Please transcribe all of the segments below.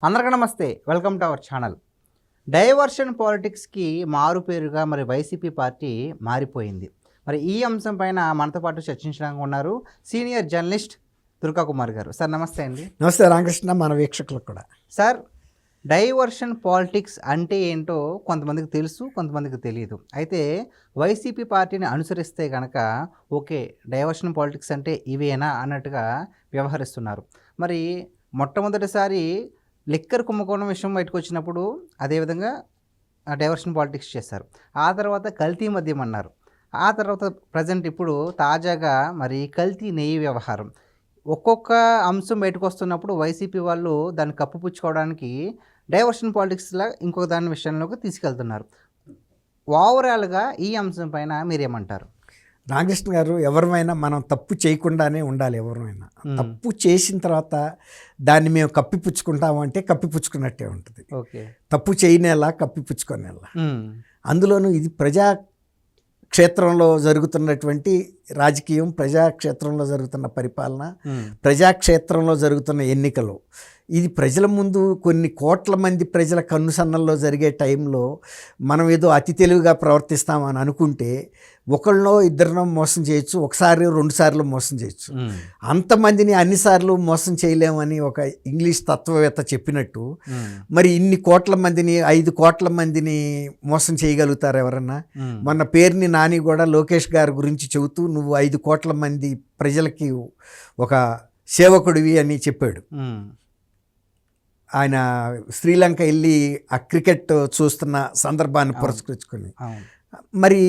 అందరికీ నమస్తే. Welcome to our channel. Diversion పాలిటిక్స్కి మారుపేరుగా మరి వైసీపీ పార్టీ మారిపోయింది. మరి ఈ అంశం పైన మనతో పాటు చర్చించడానికి ఉన్నారు సీనియర్ జర్నలిస్ట్ దుర్గా కుమార్ గారు. సార్ నమస్తే అండి. నమస్తే రామకృష్ణ, మన వీక్షకులకు కూడా. సార్, డైవర్షన్ పాలిటిక్స్ అంటే ఏంటో కొంతమందికి తెలుసు, కొంతమందికి తెలియదు. అయితే వైసీపీ పార్టీని అనుసరిస్తే కనుక ఓకే, డైవర్షన్ పాలిటిక్స్ అంటే ఇవేనా అన్నట్టుగా వ్యవహరిస్తున్నారు. మరి మొట్టమొదటిసారి లిక్కర్ కుంభకోణం విషయం బయటకు వచ్చినప్పుడు అదేవిధంగా డైవర్షన్ పాలిటిక్స్ చేశారు. ఆ తర్వాత కల్తీ మద్యం అన్నారు. ఆ తర్వాత ప్రజెంట్ ఇప్పుడు తాజాగా మరి కల్తీ నెయ్యి వ్యవహారం. ఒక్కొక్క అంశం బయటకు వస్తున్నప్పుడు వైసీపీ వాళ్ళు దాన్ని కప్పుపుచ్చుకోవడానికి డైవర్షన్ పాలిటిక్స్లా ఇంకొక దాని విషయంలోకి తీసుకెళ్తున్నారు. ఓవరాల్గా ఈ అంశం పైన మీరేమంటారు? రామకృష్ణ గారు, ఎవరిమైనా మనం తప్పు చేయకుండానే ఉండాలి. ఎవరిమైనా తప్పు చేసిన తర్వాత దాన్ని మేము కప్పిపుచ్చుకుంటాము అంటే కప్పిపుచ్చుకున్నట్టే ఉంటుంది. ఓకే, తప్పు చేయనేలా కప్పిపుచ్చుకునేలా. అందులోనూ ఇది ప్రజాక్షేత్రంలో జరుగుతున్నటువంటి రాజకీయం, ప్రజాక్షేత్రంలో జరుగుతున్న పరిపాలన, ప్రజాక్షేత్రంలో జరుగుతున్న ఎన్నికలు. ఇది ప్రజల ముందు కొన్ని కోట్ల మంది ప్రజల కన్నుసన్నల్లో జరిగే టైంలో మనం ఏదో అతి తెలివిగా ప్రవర్తిస్తామని అనుకుంటే ఒకళ్ళనో ఇద్దరినో మోసం చేయొచ్చు, ఒకసారి రెండుసార్లు మోసం చేయొచ్చు. అంతమందిని అన్నిసార్లు మోసం చేయలేమని ఒక ఇంగ్లీష్ తత్వవేత్త చెప్పినట్టు మరి ఇన్ని కోట్ల మందిని, 5 కోట్ల మందిని మోసం చేయగలుగుతారు ఎవరన్నా? మొన్న పేరుని నాని కూడా లోకేష్ గారి గురించి చెబుతూ నువ్వు 5 కోట్ల మంది ప్రజలకి ఒక సేవకుడివి అని చెప్పాడు. ఆయన శ్రీలంక వెళ్ళి ఆ క్రికెట్ చూస్తున్న సందర్భాన్ని పురస్కరించుకొని. మరి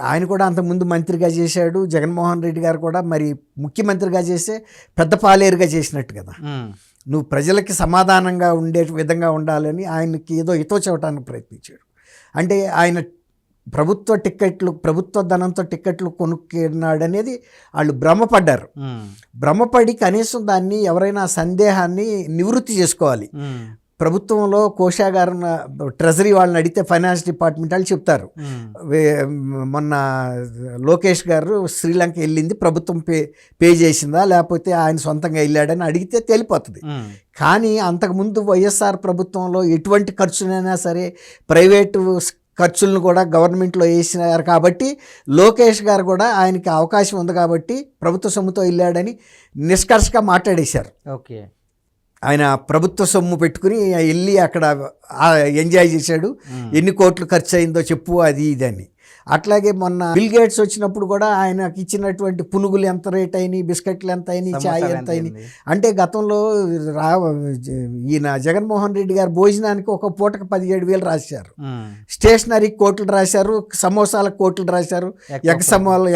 ఆయన కూడా అంతకుముందు మంత్రిగా చేశాడు. జగన్మోహన్ రెడ్డి గారు కూడా మరి ముఖ్యమంత్రిగా చేసే పెద్ద పాలేరుగా చేసినట్టు కదా. నువ్వు ప్రజలకి సమాధానంగా ఉండే విధంగా ఉండాలని ఆయనకి ఏదో హితో చెప్పడానికి ప్రయత్నించాడు. అంటే ఆయన ప్రభుత్వ ధనంతో టిక్కెట్లు కొనుక్కున్నాడు అనేది వాళ్ళు భ్రమపడ్డారు. భ్రమపడి కనీసం దాన్ని ఎవరైనా సందేహాన్ని నివృత్తి చేసుకోవాలి. ప్రభుత్వంలో కోశాగారు, ట్రెజరీ వాళ్ళని అడిగితే ఫైనాన్స్ డిపార్ట్మెంట్ వాళ్ళు చెప్తారు, మొన్న లోకేష్ గారు శ్రీలంక వెళ్ళింది ప్రభుత్వం పే చేసిందా లేకపోతే ఆయన సొంతంగా వెళ్ళాడని అడిగితే తెలిపోతుంది. కానీ అంతకుముందు వైఎస్ఆర్ ప్రభుత్వంలో ఎటువంటి ఖర్చునైనా సరే ప్రైవేటు ఖర్చులను కూడా గవర్నమెంట్లో వేసినారు కాబట్టి లోకేష్ గారు కూడా ఆయనకి అవకాశం ఉంది కాబట్టి ప్రభుత్వ సొమ్ముతో వెళ్ళాడని నిష్కర్షగా మాట్లాడేశారు. ఓకే, ఆయన ప్రభుత్వ సొమ్ము పెట్టుకుని వెళ్ళి అక్కడ ఎంజాయ్ చేశాడు. ఎన్ని కోట్లు ఖర్చు అయిందో చెప్పు, అది ఇది అని. అట్లాగే మొన్న బిల్ గేట్స్ వచ్చినప్పుడు కూడా ఆయనకి ఇచ్చినటువంటి పునుగులు ఎంత రేట్ అయినాయి, బిస్కెట్లు ఎంత అయినాయి, ఛాయ్ ఎంత అయినాయి. అంటే గతంలో ఈయన జగన్మోహన్ రెడ్డి గారు భోజనానికి ఒక పూటకు 17,000 రాశారు, స్టేషనరీకి కోట్లు రాశారు, సమోసాలకు కోట్లు రాశారు,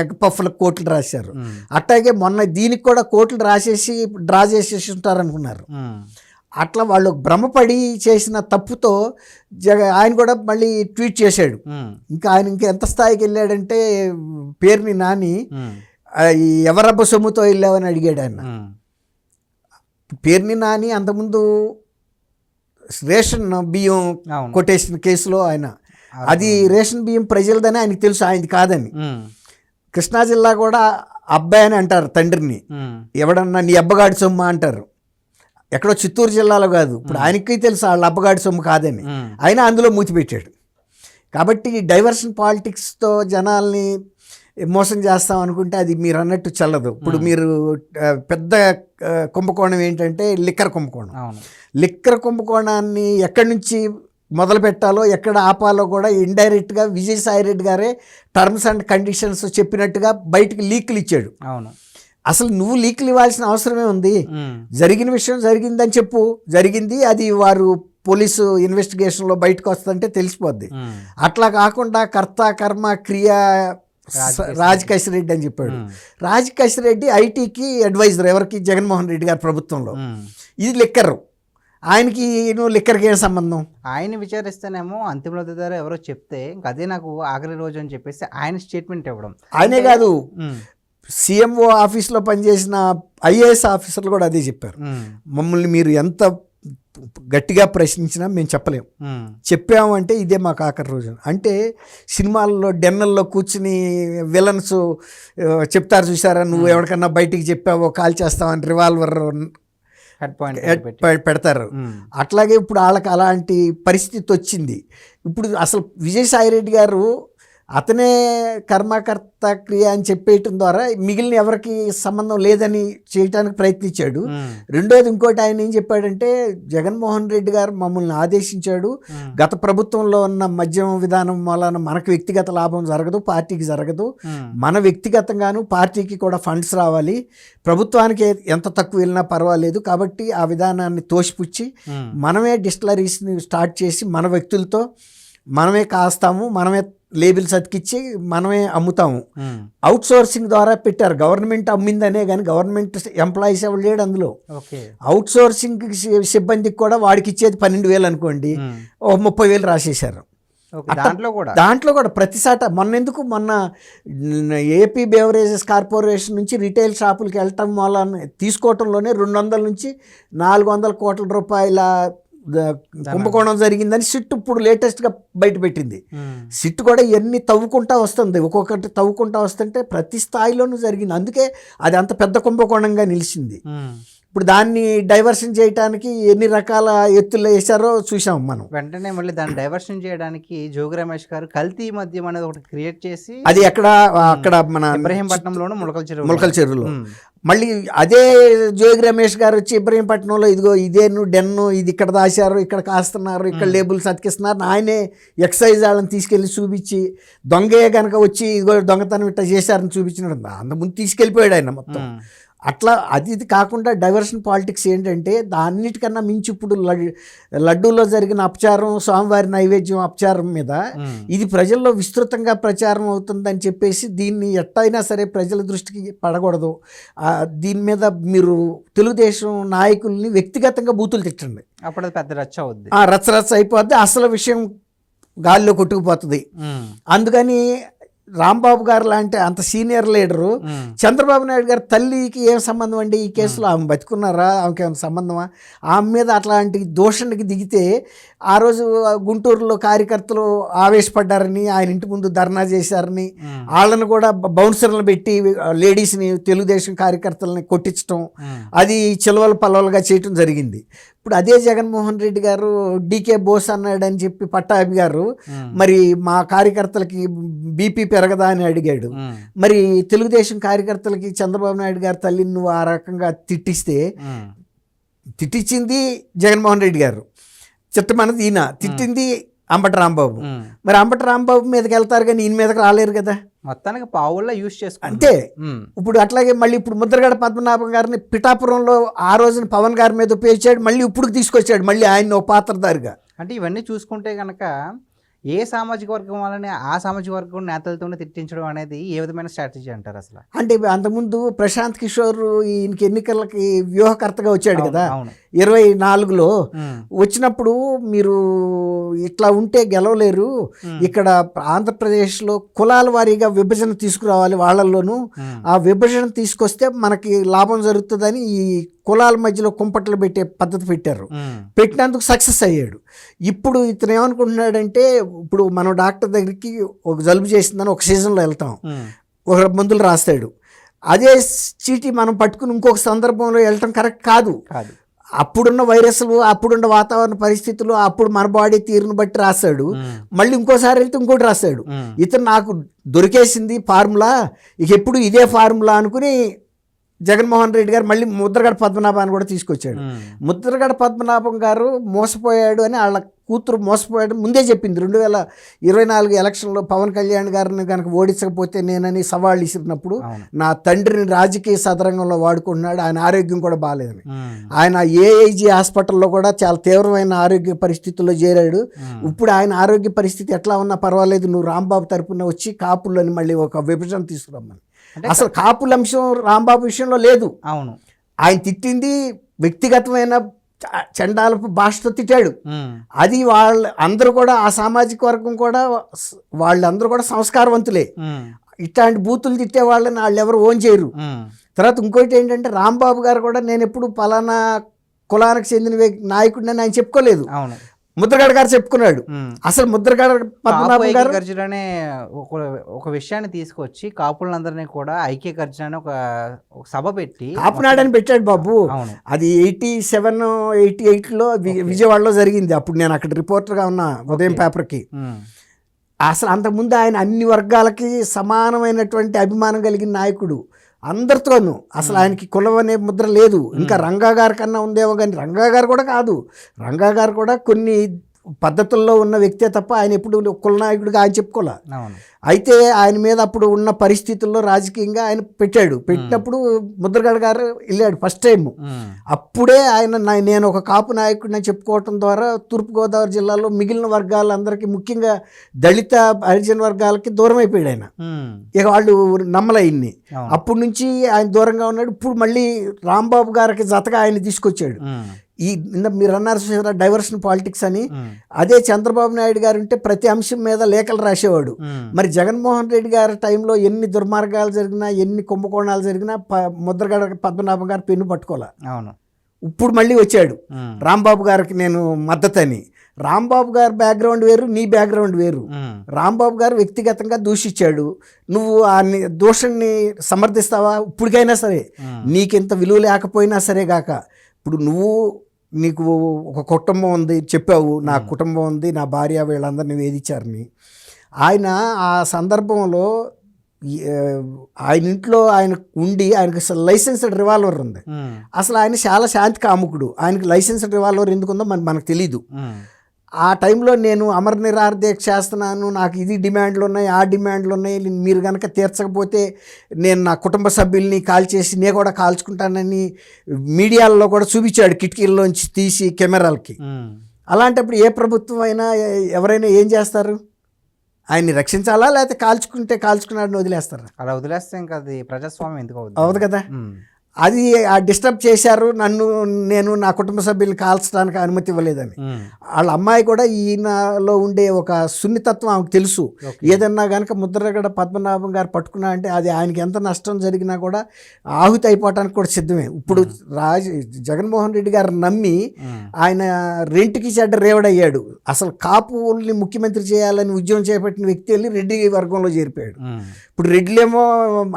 ఎగ్ పఫ్లకు కోట్లు రాశారు. అట్లాగే మొన్న దీనికి కూడా కోట్లు రాసేసి డ్రా చేసేసి ఉంటారనుకున్నారు. అట్లా వాళ్ళు భ్రమపడి చేసిన తప్పుతో ఆయన కూడా మళ్ళీ ట్వీట్ చేశాడు. ఇంకా ఆయన ఇంకా ఎంత స్థాయికి వెళ్ళాడంటే పేరుని నాని ఎవరబ్బ సొమ్ముతో వెళ్ళావని అడిగాడు ఆయన. పేరుని నాని అంతకుముందు రేషన్ బియ్యం కొటేషన్ కేసులో ఆయన, అది రేషన్ బియ్యం ప్రజలదని ఆయనకు తెలుసు, ఆయనది కాదని. కృష్ణా జిల్లా కూడా అబ్బాయి అని అంటారు తండ్రిని, ఎవడన్నా నీ అబ్బగాడి సొమ్ము అంటారు. ఎక్కడో చిత్తూరు జిల్లాలో కాదు, ఇప్పుడు ఆయనకి తెలుసు వాళ్ళ అబ్బగాడి సొమ్ము కాదని, అయినా అందులో మూతిపెట్టాడు. కాబట్టి డైవర్షన్ పాలిటిక్స్తో జనాల్ని మోసం చేస్తాం అనుకుంటే అది మీరు అన్నట్టు చల్లదు. ఇప్పుడు మీరు పెద్ద కుంభకోణం ఏంటంటే లిక్కర్ కుంభకోణం. లిక్కర్ కుంభకోణాన్ని ఎక్కడి నుంచి మొదలు పెట్టాలో ఎక్కడ ఆపాలో కూడా ఇండైరెక్ట్గా విజయసాయిరెడ్డి గారే టర్మ్స్ అండ్ కండిషన్స్ చెప్పినట్టుగా బయటికి లీకులు ఇచ్చాడు. అవును, అసలు నువ్వు లీకులు ఇవ్వాల్సిన అవసరమే ఉంది. జరిగిన విషయం జరిగిందని చెప్పు, జరిగింది, అది వారు పోలీసు ఇన్వెస్టిగేషన్లో బయటకు వస్తుందంటే తెలిసిపోద్ది. అట్లా కాకుండా కర్త కర్మ క్రియ రాజకేశ్ రెడ్డి అని చెప్పాడు. రాజకేశ్ రెడ్డి ఐటీకి అడ్వైజర్, ఎవరికి? జగన్మోహన్ రెడ్డి గారి ప్రభుత్వంలో. ఇది లిక్కరు, ఆయనకి నువ్వు లిక్కర్కి ఏం సంబంధం? ఆయన విచారిస్తేనేమో అంతిమ ద్వారా ఎవరో చెప్తే ఇంకా అదే నాకు ఆఖరి రోజు అని చెప్పేసి ఆయన స్టేట్మెంట్ ఇవ్వడం. ఆయనే కాదు, సీఎంఓ ఆఫీస్లో పనిచేసిన ఐఏఎస్ ఆఫీసర్లు కూడా అదే చెప్పారు. మమ్మల్ని మీరు ఎంత గట్టిగా ప్రశ్నించినా మేము చెప్పలేము, చెప్పామంటే ఇదే మాకు ఆఖరి రోజు. అంటే సినిమాల్లో డెన్నల్లో కూర్చుని విలన్స్ చెప్తారు చూసారా, నువ్వు ఎవరికన్నా బయటికి చెప్పావో కాల్ చేస్తావని రివాల్వర్ హెడ్ పాయింట్ పెడతారు. అట్లాగే ఇప్పుడు వాళ్ళకి అలాంటి పరిస్థితి వచ్చింది. ఇప్పుడు అసలు విజయసాయిరెడ్డి గారు అతనే కర్మకర్త క్రియ అని చెప్పేయటం ద్వారా మిగిలిన ఎవరికి సంబంధం లేదని చేయటానికి ప్రయత్నించాడు. రెండోది ఇంకోటి ఆయన ఏం చెప్పాడంటే, జగన్మోహన్ రెడ్డి గారు మమ్మల్ని ఆదేశించాడు, గత ప్రభుత్వంలో ఉన్న మద్యం విధానం వలన మనకు వ్యక్తిగత లాభం జరగదు, పార్టీకి జరగదు, మన వ్యక్తిగతంగాను పార్టీకి కూడా ఫండ్స్ రావాలి, ప్రభుత్వానికి ఎంత తక్కువ వెళ్ళినా పర్వాలేదు, కాబట్టి ఆ విధానాన్ని తోసిపుచ్చి మనమే డిస్టిలరీస్ని స్టార్ట్ చేసి మన వ్యక్తులతో మనమే కాస్తాము, మనమే లేబుల్స్ అతికిచ్చి మనమే అమ్ముతాము. అవుట్ సోర్సింగ్ ద్వారా పెట్టారు. గవర్నమెంట్ అమ్మిందనే కానీ గవర్నమెంట్ ఎంప్లాయీస్ ఎవరు లేడు అందులో. అవుట్ సోర్సింగ్ సిబ్బందికి కూడా వాడికి ఇచ్చేది 12,000 అనుకోండి, 30,000 రాసేశారు. దాంట్లో కూడా ప్రతిసాట మొన్న ఏపీ బెవరేజెస్ కార్పొరేషన్ నుంచి రిటైల్ షాపులకి వెళ్ళటం వల్ల తీసుకోవటంలోనే 200 నుంచి 400 కోట్ల రూపాయల కుంభకోణం జరిగిందని సిట్ ఇప్పుడు లేటెస్ట్గా బయట పెట్టింది. సిట్ కూడా ఇవన్నీ తవ్వుకుంటా వస్తుంది, ఒక్కొక్కటి తవ్వుకుంటా వస్తుంటే ప్రతి స్థాయిలోనూ జరిగింది. అందుకే అది అంత పెద్ద కుంభకోణంగా నిలిచింది. ఇప్పుడు దాన్ని డైవర్షన్ చేయడానికి ఎన్ని రకాల ఎత్తులు వేశారో చూసాం మనం. వెంటనే మళ్ళీ దాన్ని డైవర్షన్ చేయడానికి జోగి రమేష్ గారు కల్తీ మద్యం అనేది ఒకటి క్రియేట్ చేసి, అది అక్కడ మన ఇబ్రహీంపట్నంలోను ములకల చెరువులో మళ్ళీ అదే జోగి రమేష్ గారు వచ్చి ఇబ్రహీంపట్నంలో ఇదిగో ఇదేను డెన్ను, ఇది ఇక్కడ దాశారు, ఇక్కడ కాస్తున్నారు, ఇక్కడ లేబుల్స్ అతికిస్తున్నారు, ఆయనే ఎక్సైజ్ వాళ్ళని తీసుకెళ్ళి చూపించి, దొంగే కనుక వచ్చి ఇదిగో దొంగతనం ఇట్లా చేశారని చూపించినాడు. అంతకుముందు తీసుకెళ్ళిపోయాడు ఆయన మొత్తం. అట్లా ఇది కాకుండా డైవర్షన్ పాలిటిక్స్ ఏంటంటే, దాన్నిటికన్నా మించి ఇప్పుడు లడ్డూలో జరిగిన అపచారం, స్వామివారి నైవేద్యం అపచారం మీద ఇది ప్రజల్లో విస్తృతంగా ప్రచారం అవుతుందని చెప్పేసి దీన్ని ఎట్టయినా సరే ప్రజల దృష్టికి పడకూడదు, దీని మీద మీరు తెలుగుదేశం నాయకుల్ని వ్యక్తిగతంగా బూతులు తిట్టండి, అప్పుడు పెద్ద రచ్చ అవుద్ది, రచ్చ అయిపోద్ది, అసలు విషయం గాలిలో కొట్టుకుపోతుంది. అందుకని రాంబాబు గారు లాంటి అంత సీనియర్ లీడరు, చంద్రబాబు నాయుడు గారు తల్లికి ఏం సంబంధం అండి ఈ కేసులో? ఆమె బతుకున్నారా? ఆమెకి ఏమైనా సంబంధమా? ఆమె మీద అట్లాంటి దూషణకి దిగితే ఆ రోజు గుంటూరులో కార్యకర్తలు ఆవేశపడ్డారని, ఆయన ఇంటి ముందు ధర్నా చేశారని, వాళ్ళని కూడా బౌన్సర్లు పెట్టి లేడీస్ని, తెలుగుదేశం కార్యకర్తలని కొట్టించడం, అది చిలవలు పల్లవలుగా చేయటం జరిగింది. ఇప్పుడు అదే జగన్మోహన్ రెడ్డి గారు డీకే బోస్ అన్నాడని చెప్పి పట్టాభి గారు మరి మా కార్యకర్తలకి బీపీ పెరగదా అని అడిగాడు. మరి తెలుగుదేశం కార్యకర్తలకి చంద్రబాబు నాయుడు గారు తల్లిని నువ్వు ఆ రకంగా తిట్టించింది జగన్మోహన్ రెడ్డి గారు, చిట్టమన్నది ఈయన, తిట్టింది అంబటి రాంబాబు. మరి అంబటి రాంబాబు మీదకి వెళ్తారు కానీ ఈయన మీదకి రాలేరు కదా, మొత్తానికి పావుల్లో యూజ్ చేసుకుంటారు అంతే. ఇప్పుడు అట్లాగే మళ్ళీ ఇప్పుడు ముద్రగడ పద్మనాభం గారిని పిఠాపురంలో ఆ రోజున పవన్ గారి మీద ఉపయోగించాడు, మళ్ళీ ఇప్పుడు తీసుకొచ్చాడు మళ్ళీ ఆయన పాత్రధారిగా. అంటే ఇవన్నీ చూసుకుంటే కనుక ఏ సామాజిక వర్గం వాళ్ళని ఆ సామాజిక వర్గం నేతలతోనే తిట్టించడం అనేది ఏ విధమైన స్ట్రాటజీ అంటారు అసలు? అంటే అంతకుముందు ప్రశాంత్ కిషోర్ ఈయనకి ఎన్నికలకి వ్యూహకర్తగా వచ్చాడు కదా 24లో. వచ్చినప్పుడు మీరు ఇట్లా ఉంటే గెలవలేరు, ఇక్కడ ఆంధ్రప్రదేశ్లో కులాల వారీగా విభజన తీసుకురావాలి, వాళ్ళల్లోనూ ఆ విభజన తీసుకొస్తే మనకి లాభం జరుగుతుందని ఈ కులాల మధ్యలో కుంపట్లు పెట్టే పద్ధతి పెట్టారు. పెట్టినందుకు సక్సెస్ అయ్యాడు. ఇప్పుడు ఇతను ఏమనుకుంటున్నాడంటే, ఇప్పుడు మనం డాక్టర్ దగ్గరికి ఒక జలుబు చేసిందని ఒక సీజన్లో వెళ్తాం, ఒక మందులు రాస్తాడు, అదే చీటీ మనం పట్టుకుని ఇంకొక సందర్భంలో వెళ్ళటం కరెక్ట్ కాదు. అప్పుడున్న వైరస్లు, అప్పుడున్న వాతావరణ పరిస్థితులు, అప్పుడు మన బాడీ తీరును బట్టి రాస్తాడు, మళ్ళీ ఇంకోసారి వెళ్తే ఇంకోటి రాస్తాడు. ఇతను నాకు దొరికేసింది ఫార్ములా, ఇక ఎప్పుడు ఇదే ఫార్ములా అనుకుని జగన్మోహన్ రెడ్డి గారు మళ్ళీ ముద్రగడ పద్మనాభాన్ని కూడా తీసుకొచ్చాడు. ముద్రగడ పద్మనాభం గారు మోసపోయాడు అని వాళ్ళ కూతురు మోసపోయాడు ముందే చెప్పింది. 2024 ఎలక్షన్లో పవన్ కళ్యాణ్ గారిని కనుక ఓడించకపోతే నేనని సవాళ్ళు ఇసిరినప్పుడు, నా తండ్రిని రాజకీయ సదరంగంలో వాడుకుంటున్నాడు, ఆయన ఆరోగ్యం కూడా బాగాలేదని. ఆయన ఏఐజీ హాస్పిటల్లో కూడా చాలా తీవ్రమైన ఆరోగ్య పరిస్థితుల్లో చేరాడు. ఇప్పుడు ఆయన ఆరోగ్య పరిస్థితి ఎట్లా ఉన్నా పర్వాలేదు, నువ్వు రాంబాబు తరపున వచ్చి కాపుల్లోని మళ్ళీ ఒక విభజన తీసుకురమ్మని. అసలు కాపుల అంశం రాంబాబు విషయంలో లేదు. అవును, ఆయన తిట్టింది వ్యక్తిగతమైన చండాలపు భాషతో తిట్టాడు. అది అందరూ కూడా ఆ సామాజిక వర్గం కూడా వాళ్ళందరూ కూడా సంస్కారవంతులే. ఇట్లాంటి బూతులు తిట్టే వాళ్ళని వాళ్ళు ఎవరు ఓన్ చేయరు. తర్వాత ఇంకోటి ఏంటంటే, రాంబాబు గారు కూడా నేను ఎప్పుడు పలానా కులానికి చెందిన నాయకుడిని ఆయన చెప్పుకోలేదు. ముద్రగడ గారు చెప్పుకున్నాడు. అసలు ముద్రగడ పద్మనాభం గారు గర్జన అనే ఒక విషయాన్ని తీసుకొచ్చి కాపులందరినీ కూడా ఐక్య గర్జన అని ఒక సభ పెట్టి కాపునాడని పెట్టాడు బాబు. అది 87, 88లో విజయవాడలో జరిగింది. అప్పుడు నేను అక్కడ రిపోర్టర్గా ఉన్నా ఉదయం పేపర్కి. అసలు అంతకుముందు ఆయన అన్ని వర్గాలకి సమానమైనటువంటి అభిమానం కలిగిన నాయకుడు అందరితోనూ. అసలు ఆయనకి కులం అనే ముద్ర లేదు. ఇంకా రంగా గారి కన్నా ఉందేమో, కానీ రంగా గారు కూడా కాదు. రంగా గారు కూడా కొన్ని పద్ధతుల్లో ఉన్న వ్యక్తే తప్ప ఆయన ఎప్పుడు కులనాయకుడిగా ఆయన చెప్పుకోలే. అయితే ఆయన మీద అప్పుడు ఉన్న పరిస్థితుల్లో రాజకీయంగా ఆయన పెట్టినప్పుడు ముద్రగడ గారు వెళ్ళాడు ఫస్ట్ టైం. అప్పుడే ఆయన నేను ఒక కాపు నాయకుడిని చెప్పుకోవటం ద్వారా తూర్పుగోదావరి జిల్లాలో మిగిలిన వర్గాలందరికీ, ముఖ్యంగా దళిత హరిజన వర్గాలకి దూరం అయిపోయాడు ఆయన. ఇక వాళ్ళు నమ్మలే ఇన్ని. అప్పటి నుంచి ఆయన దూరంగా ఉన్నాడు. ఇప్పుడు మళ్ళీ రాంబాబు గారికి జతగా ఆయన తీసుకొచ్చాడు. ఈ మీరు అన్నారు డైవర్షన్ పాలిటిక్స్ అని. అదే చంద్రబాబు నాయుడు గారు ఉంటే ప్రతి అంశం మీద లేఖలు రాసేవాడు. మరి జగన్మోహన్ రెడ్డి గారి టైంలో ఎన్ని దుర్మార్గాలు జరిగినా, ఎన్ని కుంభకోణాలు జరిగినా ముద్రగడ పద్మనాభం గారు పెన్ను పట్టుకోలే. ఇప్పుడు మళ్ళీ వచ్చాడు రాంబాబు గారికి నేను మద్దతు అని. రాంబాబు గారి బ్యాక్గ్రౌండ్ వేరు, నీ బ్యాక్గ్రౌండ్ వేరు. రాంబాబు గారు వ్యక్తిగతంగా దూషించాడు. నువ్వు ఆ దూషణని సమర్థిస్తావా? ఇప్పటికైనా సరే నీకింత విలువ లేకపోయినా సరే గాక, ఇప్పుడు నీకు ఒక కుటుంబం ఉంది చెప్పావు, నా కుటుంబం ఉంది, నా భార్య, వీళ్ళందరినీ వేధించారని. ఆయన ఆ సందర్భంలో ఆయన ఇంట్లో ఆయన ఉండి ఆయనకు లైసెన్స్డ్ రివాల్వర్ ఉంది. అసలు ఆయన చాలా శాంతి కాముకుడు. ఆయనకు లైసెన్స్డ్ రివాల్వర్ ఎందుకుందో మనకు తెలీదు. ఆ టైంలో నేను అమర నిరాహార దీక్ష చేస్తున్నాను, నాకు ఇది డిమాండ్లు ఉన్నాయి, ఆ డిమాండ్లు ఉన్నాయి, మీరు కనుక తీర్చకపోతే నేను నా కుటుంబ సభ్యుల్ని కాల్చేసి నేను కూడా కాల్చుకుంటానని మీడియాలో కూడా చూపించాడు, కిటికీల్లోంచి తీసి కెమెరాలకి. అలాంటప్పుడు ఏ ప్రభుత్వం అయినా ఎవరైనా ఏం చేస్తారు? ఆయన్ని రక్షించాలా, లేకపోతే కాల్చుకున్నాడని వదిలేస్తారా? అలా వదిలేస్తే ఇంకా అది ప్రజాస్వామ్యం ఎందుకు అవుతుంది కదా. అది డిస్టర్బ్ చేశారు నన్ను, నేను నా కుటుంబ సభ్యుల్ని కాల్చడానికి అనుమతి ఇవ్వలేదని. వాళ్ళ అమ్మాయి కూడా ఈయనలో ఉండే ఒక సున్నితత్వం ఆమెకు తెలుసు. ఏదన్నా కనుక ముద్రగడ పద్మనాభం గారు పట్టుకున్నా అంటే అది ఆయనకి ఎంత నష్టం జరిగినా కూడా ఆహుతి అయిపోవటానికి కూడా సిద్ధమే. ఇప్పుడు జగన్మోహన్ రెడ్డి గారు నమ్మి ఆయన రెంట్కి చెడ్డ రేవడయ్యాడు. అసలు కాపుల్ని ముఖ్యమంత్రి చేయాలని ఉద్యమం చేపట్టిన వ్యక్తి వెళ్ళి రెడ్డి వర్గంలో చేరిపోయాడు. ఇప్పుడు రెడ్డిలేమో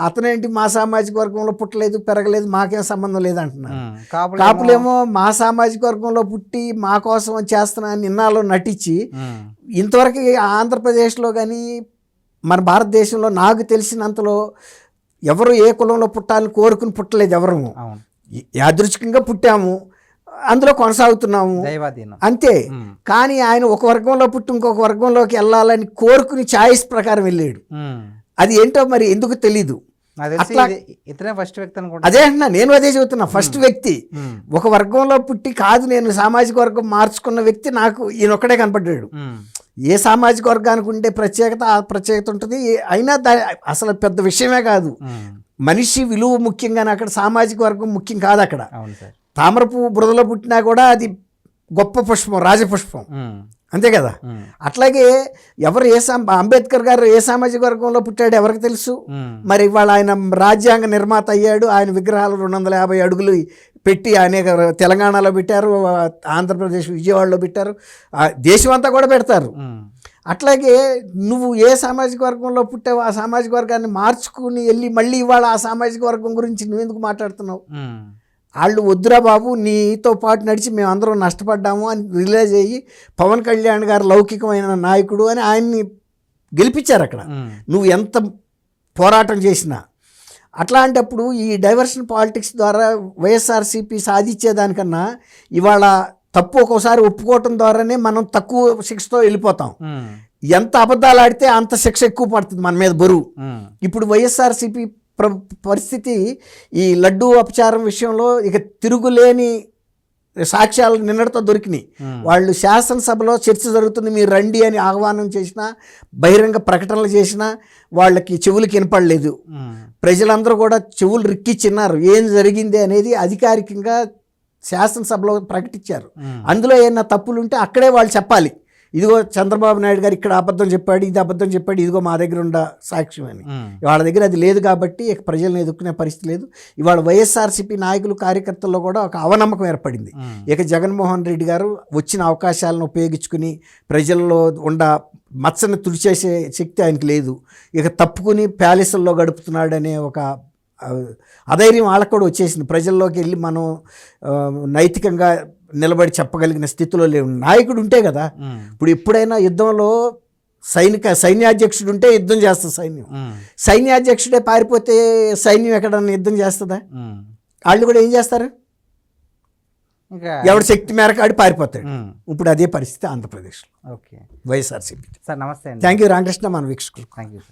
అతనేంటి మా సామాజిక వర్గంలో పుట్టలేదు, పెరగలేదు, మాకేం సంబంధం లేదంటున్నారు. కాపులేమో మా సామాజిక వర్గంలో పుట్టి మా కోసం చేస్తున్నా నిన్నాలో నటించి ఇంతవరకు ఆంధ్రప్రదేశ్లో కానీ మన భారతదేశంలో నాకు తెలిసినంతలో ఎవరు ఏ కులంలో పుట్టాలని కోరుకుని పుట్టలేదు. ఎవరు యాదృచ్ఛికంగా పుట్టాము, అందులో కొనసాగుతున్నాము అంతే. కానీ ఆయన ఒక వర్గంలో పుట్టి ఇంకొక వర్గంలోకి వెళ్ళాలని కోరుకుని ఛాయిస్ ప్రకారం వెళ్ళాడు. అది ఏంటో మరి ఎందుకు తెలీదు. అదే అంటున్నా, నేను అదే చెబుతున్నా. ఫస్ట్ వ్యక్తి ఒక వర్గంలో పుట్టి కాదు నేను సామాజిక వర్గం మార్చుకున్న వ్యక్తి నాకు ఈయన ఒక్కడే కనపడ్డాడు. ఏ సామాజిక వర్గానికి ఉండే ప్రత్యేకత ఆ ప్రత్యేకత ఉంటుంది. అయినా అసలు పెద్ద విషయమే కాదు. మనిషి విలువ ముఖ్యంగానే, అక్కడ సామాజిక వర్గం ముఖ్యం కాదు. అక్కడ తామరపు బురదలో పుట్టినా కూడా అది గొప్ప పుష్పం, రాజపుష్పం, అంతే కదా. అట్లాగే ఎవరు అంబేద్కర్ గారు ఏ సామాజిక వర్గంలో పుట్టాడు ఎవరికి తెలుసు. మరి ఇవాళ ఆయన రాజ్యాంగ నిర్మాత అయ్యాడు. ఆయన విగ్రహాలు 250 అడుగులు పెట్టి అనేక తెలంగాణలో పెట్టారు, ఆంధ్రప్రదేశ్ విజయవాడలో పెట్టారు, దేశం అంతా కూడా పెడతారు. అట్లాగే నువ్వు ఏ సామాజిక వర్గంలో పుట్టావు ఆ సామాజిక వర్గాన్ని మార్చుకుని వెళ్ళి మళ్ళీ ఇవాళ ఆ సామాజిక వర్గం గురించి నువ్వెందుకు మాట్లాడుతున్నావు? వాళ్ళు వద్దురా బాబు నీతో పాటు నడిచి మేమందరం నష్టపడ్డాము అని రిలీజ్ అయ్యి పవన్ కళ్యాణ్ గారు లౌకికమైన నాయకుడు అని ఆయన్ని గెలిపించారు అక్కడ, నువ్వు ఎంత పోరాటం చేసినా. అట్లాంటప్పుడు ఈ డైవర్షన్ పాలిటిక్స్ ద్వారా వైఎస్ఆర్సీపీ సాధించేదానికన్నా ఇవాళ తప్పు ఒక్కోసారి ఒప్పుకోవటం ద్వారానే మనం తక్కువ శిక్షతో వెళ్ళిపోతాం. ఎంత అబద్ధాలు ఆడితే అంత శిక్ష ఎక్కువ పడుతుంది మన మీద బరువు. ఇప్పుడు వైఎస్ఆర్సీపీ పరిస్థితి ఈ లడ్డూ అపచారం విషయంలో ఇక తిరుగులేని సాక్ష్యాలు నిన్నటితో దొరికినాయి. వాళ్ళు శాసనసభలో చర్చ జరుగుతుంది మీరు రండి అని ఆహ్వానం చేసినా, బహిరంగ ప్రకటనలు చేసినా వాళ్ళకి చెవులకి వినపడలేదు. ప్రజలందరూ కూడా చెవులు రిక్కిచ్చిన్నారు. ఏం జరిగింది అనేది అధికారికంగా శాసనసభలో ప్రకటించారు. అందులో ఏమైనా తప్పులు ఉంటే అక్కడే వాళ్ళు చెప్పాలి. ఇదిగో చంద్రబాబు నాయుడు గారు ఇక్కడ అబద్ధం చెప్పాడు, ఇది అబద్ధం చెప్పాడు, ఇదిగో మా దగ్గర ఉన్న సాక్ష్యం అని. వాళ్ళ దగ్గర అది లేదు కాబట్టి ఇక ప్రజలను ఎదుర్కొనే పరిస్థితి లేదు. ఇవాళ వైఎస్ఆర్సీపీ నాయకులు కార్యకర్తల్లో కూడా ఒక అవనమ్మకం ఏర్పడింది. ఇక జగన్మోహన్ రెడ్డి గారు వచ్చిన అవకాశాలను ఉపయోగించుకుని ప్రజల్లో ఉండ మచ్చని తుడిచేసే శక్తి ఆయనకి లేదు. ఇక తప్పుకుని ప్యాలెస్ల్లో గడుపుతున్నాడనే ఒక అధైర్యం వాళ్ళకు కూడా వచ్చేసింది. ప్రజల్లోకి వెళ్ళి మనం నైతికంగా నిలబడి చెప్పగలిగిన స్థితిలో లేవు. నాయకుడు ఉంటే కదా. ఇప్పుడు ఎప్పుడైనా యుద్ధంలో సైన్యాధ్యక్షుడు ఉంటే యుద్ధం చేస్తుంది సైన్యం. సైన్యాధ్యక్షుడే పారిపోతే సైన్యం ఎక్కడన్నా యుద్ధం చేస్తుందా? వాళ్ళు కూడా ఏం చేస్తారు? ఇంకా ఎవరి శక్తి మేరకు ఆడి పారిపోతాడు. ఇప్పుడు అదే పరిస్థితి ఆంధ్రప్రదేశ్లో ఓకే వైఎస్ఆర్సీపీ. సార్ నమస్తే అండి. థ్యాంక్ యూ రామకృష్ణ, మన వీక్షకులు. Thank you sir.